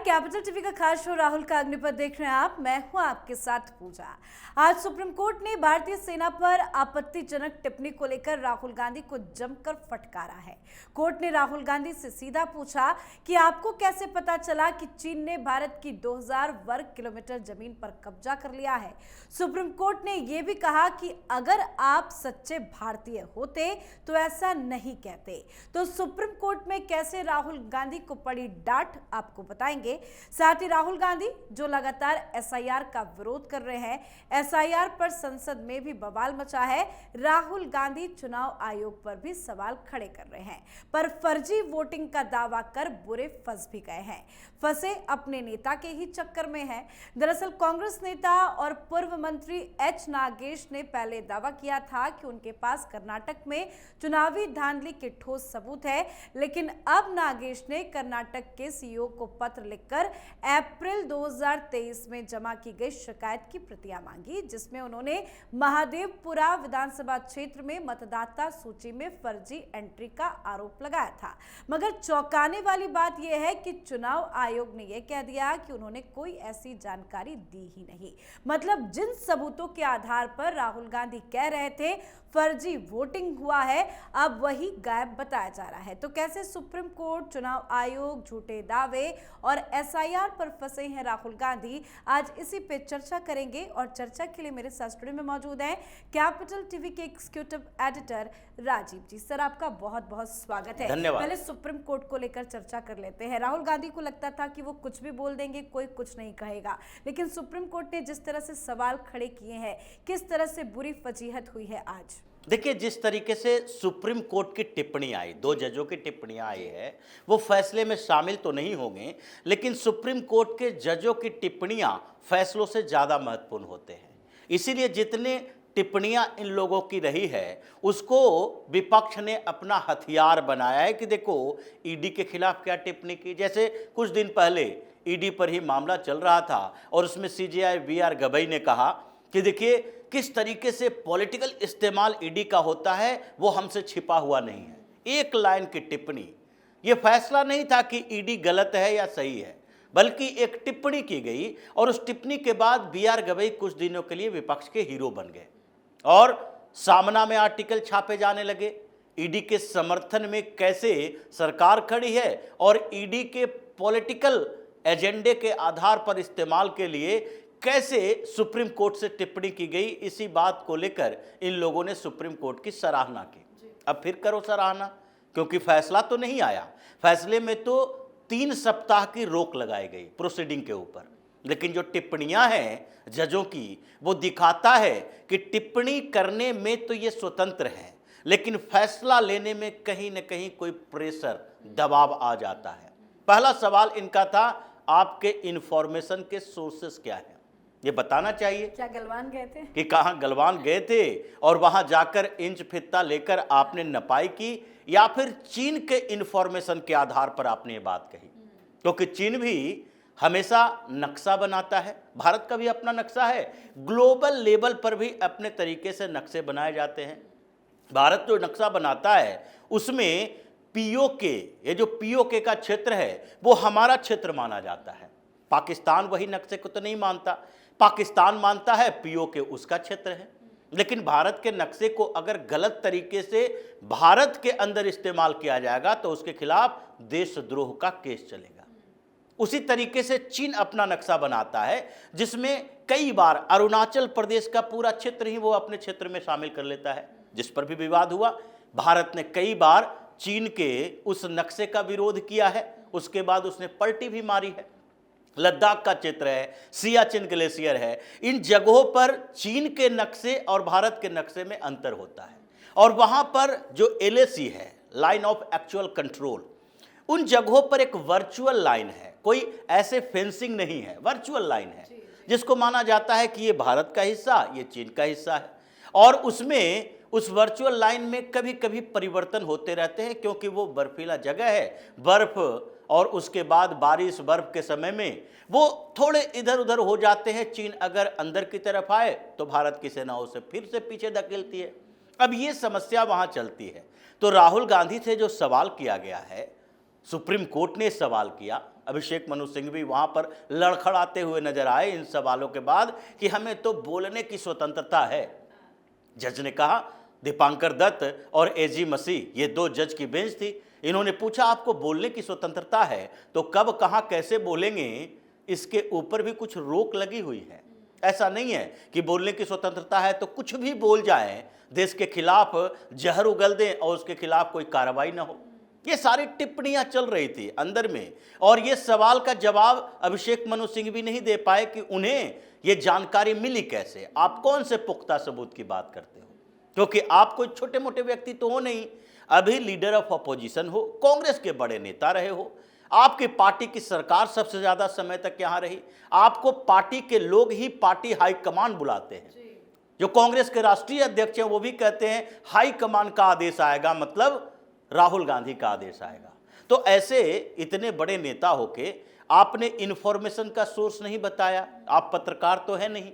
Capital TV का खास show Rahul का अग्निपथ देख रहे हैं आप। मैं हूं आपके साथ पूजा। आज सुप्रीम कोर्ट ने भारतीय सेना पर आपत्तिजनक टिप्पणी को लेकर राहुल गांधी को जमकर फटकारा है। कोर्ट ने राहुल गांधी से सीधा पूछा कि आपको कैसे पता चला कि चीन ने भारत की 2000 वर्ग किलोमीटर जमीन पर कब्जा कर लिया है। सुप्रीम कोर्ट ने यह भी कहा कि अगर आप सच्चे भारतीय होते तो ऐसा नहीं कहते। तो सुप्रीम कोर्ट में कैसे राहुल गांधी को पड़ी डांट आपको बताएंगे। साथ ही राहुल गांधी जो लगातार एसआईआर का विरोध कर रहे हैं, एसआईआर पर संसद में भी बवाल मचा है। राहुल गांधी चुनाव आयोग पर भी सवाल खड़े कर रहे हैं, पर फर्जी वोटिंग का दावा कर बुरे फंस भी गए हैं। फंसे अपने नेता के ही चक्कर में हैं। दरअसल कांग्रेस नेता और पूर्व मंत्री एच नागेश ने पहले दावा किया था कि उनके पास कर्नाटक में चुनावी धांधली के ठोस सबूत है, लेकिन अब नागेश ने कर्नाटक के सीईओ को पत्र लिखकर अप्रैल 2023 में जमा की गई शिकायत की प्रतियां मांगी, जिसमें उन्होंने महादेवपुरा विधानसभा क्षेत्र में मतदाता सूची में फर्जी एंट्री का आरोप लगाया था। मगर चौंकाने वाली बात यह है कि चुनाव आयोग ने यह कह दिया कि उन्होंने कोई ऐसी जानकारी दी ही नहीं। मतलब जिन सबूतों के आधार पर राहुल गांधी कह रहे थे फर्जी वोटिंग हुआ है, अब वही गायब बताया जा रहा है। तो कैसे सुप्रीम कोर्ट, चुनाव आयोग, झूठे दावे और एसआईआर पर फंसे हैं राहुल गांधी, आज इसी पे चर्चा करेंगे। और चर्चा के लिए मेरे साथ स्टूडियो में मौजूद हैं कैपिटल टीवी के एग्जीक्यूटिव एडिटर राजीव जी। सर, आपका बहुत बहुत स्वागत है। धन्यवाद। पहले सुप्रीम कोर्ट को लेकर चर्चा कर लेते हैं। राहुल गांधी को लगता था कि वो कुछ भी बोल देंगे, कोई कुछ नहीं कहेगा, लेकिन सुप्रीम कोर्ट ने जिस तरह से सवाल खड़े किए हैं, किस तरह से बुरी फजीहत हुई है आज? देखिए, जिस तरीके से सुप्रीम कोर्ट की टिप्पणी आई, दो जजों की टिप्पणियां आई है, वो फैसले में शामिल तो नहीं होंगे, लेकिन सुप्रीम कोर्ट के जजों की टिप्पणियां फैसलों से ज़्यादा महत्वपूर्ण होते हैं। इसीलिए जितने टिप्पणियां इन लोगों की रही है, उसको विपक्ष ने अपना हथियार बनाया है कि देखो ईडी के खिलाफ क्या टिप्पणी की। जैसे कुछ दिन पहले ईडी पर ही मामला चल रहा था और उसमें सीजेआई वीआर गवई ने कहा कि देखिए किस तरीके से पॉलिटिकल इस्तेमाल ईडी का होता है, वो हमसे छिपा हुआ नहीं है। एक लाइन की टिप्पणी, ये फैसला नहीं था कि ईडी गलत है या सही है, बल्कि एक टिप्पणी की गई और उस टिप्पणी के बाद वीआर गवई कुछ दिनों के लिए विपक्ष के हीरो बन गए और सामना में आर्टिकल छापे जाने लगे। ईडी के समर्थन में कैसे सरकार खड़ी है और ईडी के पॉलिटिकल एजेंडे के आधार पर इस्तेमाल के लिए कैसे सुप्रीम कोर्ट से टिप्पणी की गई, इसी बात को लेकर इन लोगों ने सुप्रीम कोर्ट की सराहना की। अब फिर करो सराहना, क्योंकि फैसला तो नहीं आया। फैसले में तो 3 सप्ताह की रोक लगाई गई प्रोसीडिंग के ऊपर, लेकिन जो टिप्पणियां हैं जजों की, वो दिखाता है कि टिप्पणी करने में तो ये स्वतंत्र हैं, लेकिन फैसला लेने में कहीं न कहीं कोई प्रेशर, दबाव आ जाता है। पहला सवाल इनका था, आपके इंफॉर्मेशन के सोर्सेस क्या हैं, ये बताना चाहिए। क्या गलवान गए थे कि कहाँ गलवान गए थे और वहां जाकर इंच फित्ता लेकर आपने नपाई की, या फिर चीन के इंफॉर्मेशन के आधार पर आपने ये बात कही? क्योंकि चीन भी हमेशा नक्शा बनाता है, भारत का भी अपना नक्शा है, ग्लोबल लेवल पर भी अपने तरीके से नक्शे बनाए जाते हैं। भारत जो नक्शा बनाता है उसमें पीओके, ये जो पीओके का क्षेत्र है वो हमारा क्षेत्र माना जाता है। पाकिस्तान वही नक्शे को तो नहीं मानता, पाकिस्तान मानता है पीओके उसका क्षेत्र है। लेकिन भारत के नक्शे को अगर गलत तरीके से भारत के अंदर इस्तेमाल किया जाएगा तो उसके खिलाफ देशद्रोह का केस चलेगा। उसी तरीके से चीन अपना नक्शा बनाता है, जिसमें कई बार अरुणाचल प्रदेश का पूरा क्षेत्र ही वो अपने क्षेत्र में शामिल कर लेता है, जिस पर भी विवाद हुआ। भारत ने कई बार चीन के उस नक्शे का विरोध किया है, उसके बाद उसने पलटी भी मारी है। लद्दाख का क्षेत्र है, सियाचिन ग्लेशियर है, इन जगहों पर चीन के नक्शे और भारत के नक्शे में अंतर होता है। और वहां पर जो एलएसी है, लाइन ऑफ एक्चुअल कंट्रोल, उन जगहों पर एक वर्चुअल लाइन है, कोई ऐसे फेंसिंग नहीं है, वर्चुअल लाइन है, जिसको माना जाता है कि ये भारत का हिस्सा, ये चीन का हिस्सा है। और उसमें उस वर्चुअल लाइन में कभी कभी परिवर्तन होते रहते हैं, क्योंकि वो बर्फीला जगह है, बर्फ और उसके बाद बारिश, बर्फ के समय में वो थोड़े इधर उधर हो जाते हैं। चीन अगर अंदर की तरफ आए तो भारत की सेनाओं से फिर से पीछे धकेलती है। अब ये समस्या वहाँ चलती है। तो राहुल गांधी से जो सवाल किया गया है, सुप्रीम कोर्ट ने सवाल किया, अभिषेक मनु सिंह भी वहां पर लड़खड़ाते हुए नजर आए इन सवालों के बाद कि हमें तो बोलने की स्वतंत्रता है। जज ने कहा, दीपांकर दत्त और एजी मसीह, ये 2 जज की बेंच थी। इन्होंने पूछा, आपको बोलने की स्वतंत्रता है तो कब कहां कैसे बोलेंगे, इसके ऊपर भी कुछ रोक लगी हुई है। ऐसा नहीं है कि बोलने की स्वतंत्रता है तो कुछ भी बोल जाएं, देश के खिलाफ जहर उगल दें और उसके खिलाफ कोई कार्रवाई ना हो। ये सारी टिप्पणियां चल रही थी अंदर में, और ये सवाल का जवाब अभिषेक मनु सिंह भी नहीं दे पाए कि उन्हें ये जानकारी मिली कैसे। आप कौन से पुख्ता सबूत की बात करते हो, क्योंकि आप कोई छोटे मोटे व्यक्ति तो हो नहीं, अभी लीडर ऑफ अपोजिशन हो, कांग्रेस के बड़े नेता रहे हो, आपकी पार्टी की सरकार सबसे ज्यादा समय तक यहां रही, आपको पार्टी के लोग ही पार्टी हाईकमान बुलाते हैं। जो कांग्रेस के राष्ट्रीय अध्यक्ष हैं वो भी कहते हैं हाईकमान का आदेश आएगा, मतलब राहुल गांधी का आदेश आएगा। तो ऐसे इतने बड़े नेता होके आपने इंफॉर्मेशन का सोर्स नहीं बताया। आप पत्रकार तो है नहीं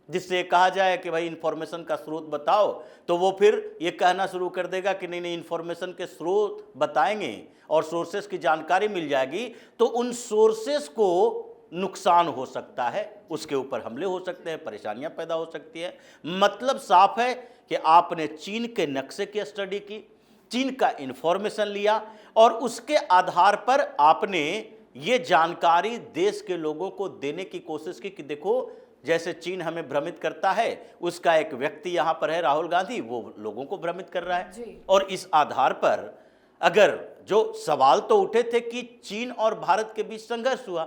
जिससे कहा जाए कि भाई इंफॉर्मेशन का स्रोत बताओ, तो वो फिर ये कहना शुरू कर देगा कि नहीं इंफॉर्मेशन के स्रोत बताएंगे और सोर्सेस की जानकारी मिल जाएगी तो उन सोर्सेस को नुकसान हो सकता है, उसके ऊपर हमले हो सकते हैं, परेशानियां पैदा हो सकती है। मतलब साफ है कि आपने चीन के नक्शे की स्टडी की, चीन का इंफॉर्मेशन लिया और उसके आधार पर आपने ये जानकारी देश के लोगों को देने की कोशिश की कि देखो जैसे चीन हमें भ्रमित करता है, उसका एक व्यक्ति यहां पर है राहुल गांधी, वो लोगों को भ्रमित कर रहा है। और इस आधार पर अगर जो सवाल तो उठे थे कि चीन और भारत के बीच संघर्ष हुआ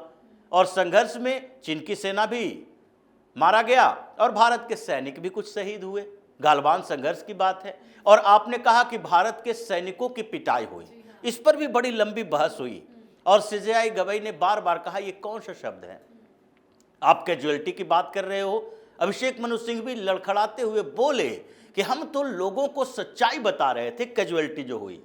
और संघर्ष में चीन की सेना भी मारा गया और भारत के सैनिक भी कुछ शहीद हुए, गालवान संघर्ष की बात है। और आपने कहा कि भारत के सैनिकों की पिटाई हुई, इस पर भी बड़ी लंबी बहस हुई और सीजेआई गवाई ने बार बार कहा ये कौन सा शब्द है, आप कैजुअलिटी की बात कर रहे हो। अभिषेक मनु सिंह भी लड़खड़ाते हुए बोले कि हम तो लोगों को सच्चाई बता रहे थे, कैजुअलिटी जो हुई।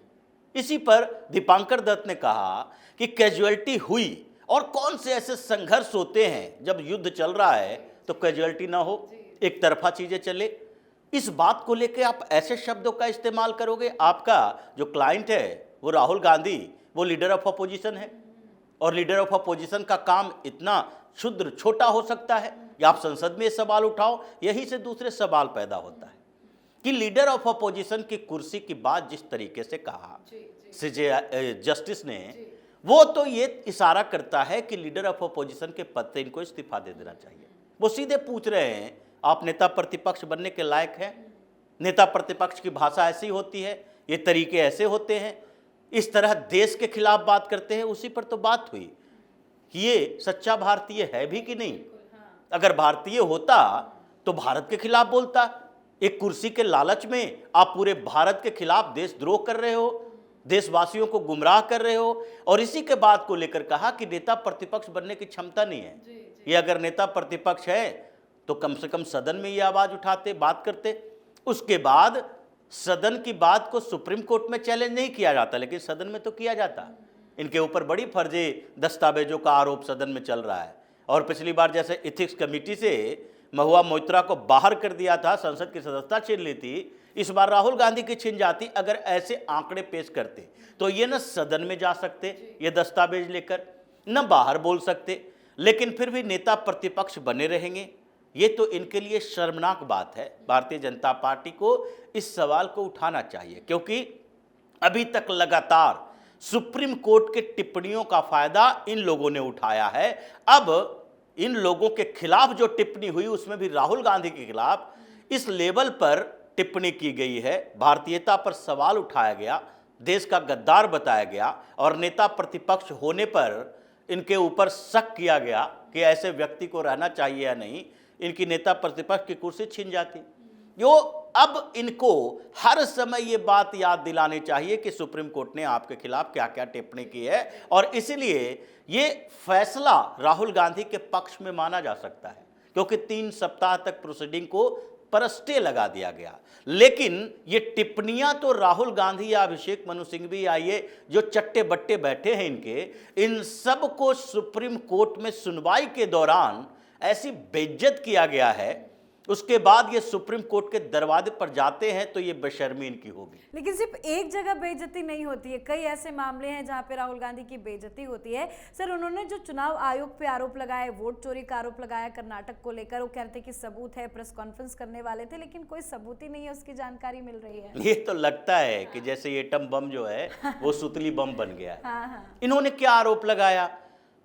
इसी पर दीपांकर दत्त ने कहा कि कैजुअलिटी हुई और कौन से ऐसे संघर्ष होते हैं जब युद्ध चल रहा है तो कैजुअलिटी ना हो, एक तरफा चीजें चले। इस बात को लेकर आप ऐसे शब्दों का इस्तेमाल करोगे। आपका जो क्लाइंट है वो राहुल गांधी, वो लीडर ऑफ अपोजिशन है और लीडर ऑफ अपोजिशन का काम इतना क्षुद्र छोटा हो सकता है कि आप संसद में ये सवाल उठाओ। यही से दूसरे सवाल पैदा होता है कि लीडर ऑफ अपोजिशन की कुर्सी की बात जिस तरीके से कहा जस्टिस ने, वो तो ये इशारा करता है कि लीडर ऑफ अपोजिशन के पद से इनको इस्तीफा दे देना चाहिए। वो सीधे पूछ रहे हैं आप नेता प्रतिपक्ष बनने के लायक हैं? नेता प्रतिपक्ष की भाषा ऐसी होती है, ये तरीके ऐसे होते हैं, इस तरह देश के खिलाफ बात करते हैं। उसी पर तो बात हुई कि ये सच्चा भारतीय है भी कि नहीं। अगर भारतीय होता तो भारत के खिलाफ बोलता। एक कुर्सी के लालच में आप पूरे भारत के खिलाफ देशद्रोह कर रहे हो, देशवासियों को गुमराह कर रहे हो। और इसी के बात को लेकर कहा कि नेता प्रतिपक्ष बनने की क्षमता नहीं है। ये अगर नेता प्रतिपक्ष है तो कम से कम सदन में ये आवाज उठाते, बात करते। उसके बाद सदन की बात को सुप्रीम कोर्ट में चैलेंज नहीं किया जाता, लेकिन सदन में तो किया जाता। इनके ऊपर बड़ी फर्जी दस्तावेजों का आरोप सदन में चल रहा है। और पिछली बार जैसे इथिक्स कमेटी से महुआ मोइत्रा को बाहर कर दिया था, संसद की सदस्यता छीन ली थी, इस बार राहुल गांधी की छिन जाती। अगर ऐसे आंकड़े पेश करते तो ये न सदन में जा सकते ये दस्तावेज लेकर, न बाहर बोल सकते, लेकिन फिर भी नेता प्रतिपक्ष बने रहेंगे। ये तो इनके लिए शर्मनाक बात है। भारतीय जनता पार्टी को इस सवाल को उठाना चाहिए, क्योंकि अभी तक लगातार सुप्रीम कोर्ट के टिप्पणियों का फायदा इन लोगों ने उठाया है। अब इन लोगों के खिलाफ जो टिप्पणी हुई उसमें भी राहुल गांधी के खिलाफ इस लेवल पर टिप्पणी की गई है, भारतीयता पर सवाल उठाया गया, देश का गद्दार बताया गया और नेता प्रतिपक्ष होने पर इनके ऊपर शक किया गया कि ऐसे व्यक्ति को रहना चाहिए या नहीं। इनकी नेता प्रतिपक्ष की कुर्सी छीन जाती। जो अब इनको हर समय ये बात याद दिलानी चाहिए कि सुप्रीम कोर्ट ने आपके खिलाफ क्या क्या टिप्पणी की है और इसलिए ये फैसला राहुल गांधी के पक्ष में माना जा सकता है, क्योंकि 3 सप्ताह तक प्रोसीडिंग को पर स्टे लगा दिया गया। लेकिन ये टिप्पणियां तो राहुल गांधी या अभिषेक मनु सिंह भी आइए जो चट्टे बट्टे बैठे हैं इनके, इन सब को सुप्रीम कोर्ट में सुनवाई के दौरान ऐसी बेइज्जत किया गया है, उसके बाद ये सुप्रीम कोर्ट के दरवाजे पर जाते हैं तो ये बेशर्मी इनकी होगी। लेकिन सिर्फ एक जगह बेइज्जती नहीं होती है, कई ऐसे मामले हैं जहां पे राहुल गांधी की बेइज्जती होती है। सर, उन्होंने जो चुनाव आयोग पे आरोप लगाए, वोट चोरी का आरोप लगाया कर्नाटक को लेकर, वो कहते हैं कि सबूत है, प्रेस कॉन्फ्रेंस करने वाले थे, लेकिन कोई सबूत ही नहीं है, उसकी जानकारी मिल रही है। ये तो लगता है कि जैसे एटम बम जो है वो सुतली बम बन गया है। हाँ। इन्होंने क्या आरोप लगाया?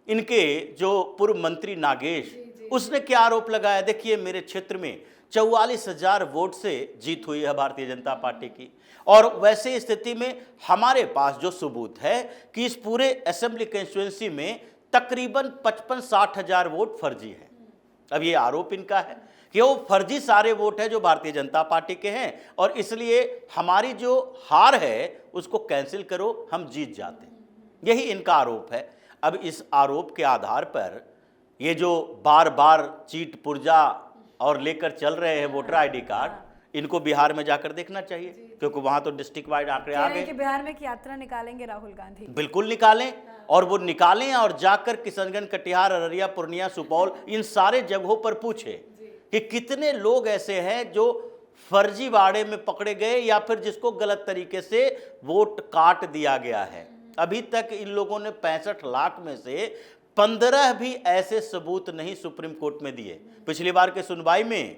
इनके जो पूर्व मंत्री नागेश, उसने क्या आरोप लगाया? देखिए, मेरे क्षेत्र में 44,000 वोट से जीत हुई है भारतीय जनता पार्टी की, और वैसे स्थिति में हमारे पास जो सबूत है कि इस पूरे असेंबली कंस्टिट्यूएंसी में तकरीबन 55-60 हजार वोट फर्जी है। अब ये आरोप इनका है कि वो फर्जी सारे वोट है जो भारतीय जनता पार्टी के हैं, और इसलिए हमारी जो हार है उसको कैंसिल करो, हम जीत जाते। यही इनका आरोप है। अब इस आरोप के आधार पर ये जो बार बार चीट पुर्जा और लेकर चल रहे हैं वोटर आईडी कार्ड, इनको बिहार में जाकर देखना चाहिए, क्योंकि वहां तो डिस्ट्रिक्ट वाइड आंकड़े आ गए। बिहार में एक यात्रा निकालेंगे राहुल गांधी। बिल्कुल निकालें, और वो निकालें और जाकर किशनगंज, कटिहार, अररिया, पूर्णिया, सुपौल, इन सारे जगहों पर पूछे कि कितने लोग ऐसे हैं जो फर्जीवाड़े में पकड़े गए या फिर जिसको गलत तरीके से वोट काट दिया गया है। अभी तक इन लोगों ने 65 लाख में से 15 भी ऐसे सबूत नहीं सुप्रीम कोर्ट में दिए। पिछली बार के सुनवाई में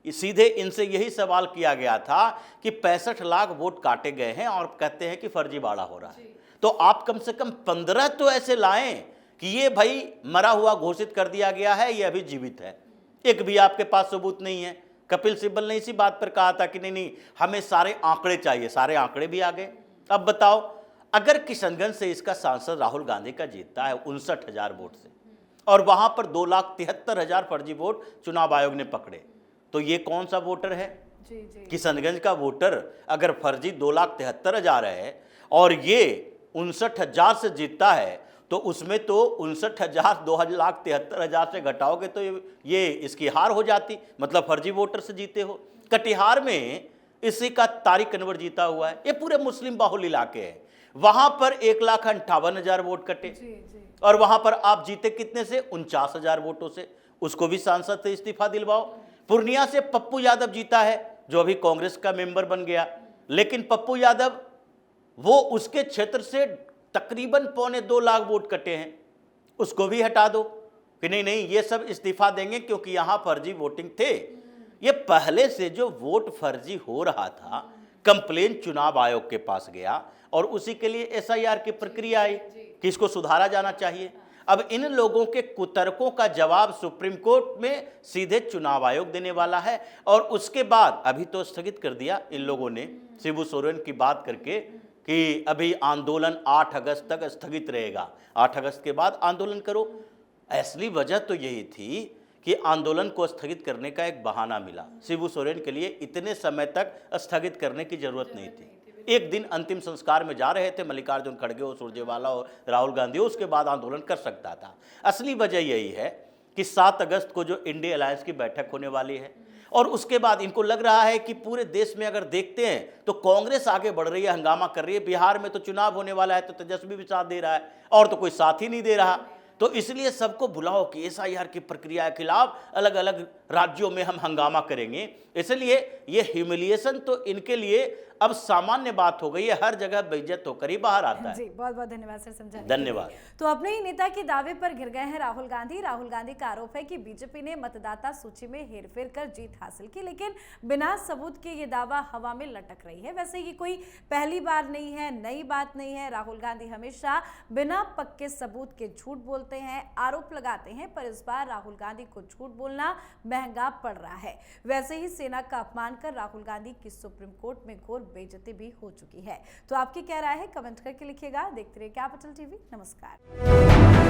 सीधे इनसे यही सवाल किया गया था कि 65 लाख वोट काटे गए हैं और कहते हैं कि फर्जीवाड़ा हो रहा है। तो आप कम से कम 15 तो ऐसे लाएं कि ये भाई मरा हुआ घोषित कर दिया गया है, ये अभी जीवित है। एक भी आपके पास सबूत नहीं है। कपिल सिब्बल ने इसी बात पर कहा था कि नहीं, हमें सारे आंकड़े चाहिए, सारे आंकड़े भी आ गए। अब बताओ, अगर किशनगंज से इसका सांसद राहुल गांधी का जीतता है 59,000 वोट से, और वहां पर 2,73,000 फर्जी वोट चुनाव आयोग ने पकड़े, तो ये कौन सा वोटर है? किशनगंज का वोटर अगर फर्जी 2,73,000 है और ये 59,000 से जीतता है, तो उसमें तो 59,000 2,73,000 से घटाओगे तो ये इसकी हार हो जाती, मतलब फर्जी वोटर से जीते हो। कटिहार में इसी का तारिक अनवर जीता हुआ है। ये पूरे मुस्लिम बाहुल इलाके हैं, वहां पर 1,58,000 वोट कटे, और वहां पर आप जीते कितने से? 49,000 वोटों से। उसको भी सांसद से इस्तीफा दिलवाओ। पूर्णिया से पप्पू यादव जीता है, जो अभी कांग्रेस का मेंबर बन गया, लेकिन पप्पू यादव, वो उसके क्षेत्र से तकरीबन 2.25 लाख वोट कटे हैं, उसको भी हटा दो कि नहीं ये सब इस्तीफा देंगे क्योंकि यहां फर्जी वोटिंग थे। ये पहले से जो वोट फर्जी हो रहा था, कंप्लेन चुनाव आयोग के पास गया और उसी के लिए एसआईआर की प्रक्रिया आई कि इसको सुधारा जाना चाहिए। अब इन लोगों के कुतर्कों का जवाब सुप्रीम कोर्ट में सीधे चुनाव आयोग देने वाला है, और उसके बाद अभी तो स्थगित कर दिया इन लोगों ने शिबू सोरेन की बात करके कि अभी आंदोलन 8 अगस्त तक स्थगित रहेगा, 8 अगस्त के बाद आंदोलन करो। असली वजह तो यही थी कि आंदोलन को स्थगित करने का एक बहाना मिला। शिबू सोरेन के लिए इतने समय तक स्थगित करने की जरूरत नहीं थी। एक दिन अंतिम संस्कार में जा रहे थे, मल्लिकार्जुन खड़गे हो, सुरजेवाला और राहुल गांधी हो, उसके बाद आंदोलन कर सकता था। असली वजह यही है कि 7 अगस्त को जो इंडिया अलायंस की बैठक होने वाली है, और उसके बाद इनको लग रहा है कि पूरे देश में अगर देखते हैं तो कांग्रेस आगे बढ़ रही है, हंगामा कर रही है। बिहार में तो चुनाव होने वाला है, तो तेजस्वी भी साथ दे रहा है, और तो कोई साथ ही नहीं दे रहा। तो इसलिए सबको बुलाओ कि एसआईआर की प्रक्रिया के खिलाफ अलग अलग राज्यों में हम हंगामा करेंगे। इसलिए ये ह्यूमिलिएशन तो इनके लिए अब सामान्य बात हो गई है, हर जगह बेइज्जत होकर ही बाहर आता है। जी, बहुत बहुत धन्यवाद सर समझाने। धन्यवाद। तो अपने ही नेता के दावे पर घिर गए हैं राहुल गांधी। राहुल गांधी का आरोप है कि बीजेपी ने मतदाता सूची में हेरफेर कर जीत हासिल की, लेकिन बिना सबूत के ये दावा हवा में लटक रही है। वैसे ये कोई पहली बार नहीं है, नई बात नहीं है। राहुल गांधी हमेशा बिना पक्के सबूत के झूठ बोलते हैं, आरोप लगाते हैं, पर इस बार राहुल गांधी को झूठ बोलना महंगा पड़ रहा है। वैसे ही सेना का अपमान कर राहुल गांधी की सुप्रीम कोर्ट में घोर बेइज्जती भी हो चुकी है। तो आपकी क्या राय है, कमेंट करके लिखिएगा। देखते रहिए कैपिटल टीवी। नमस्कार।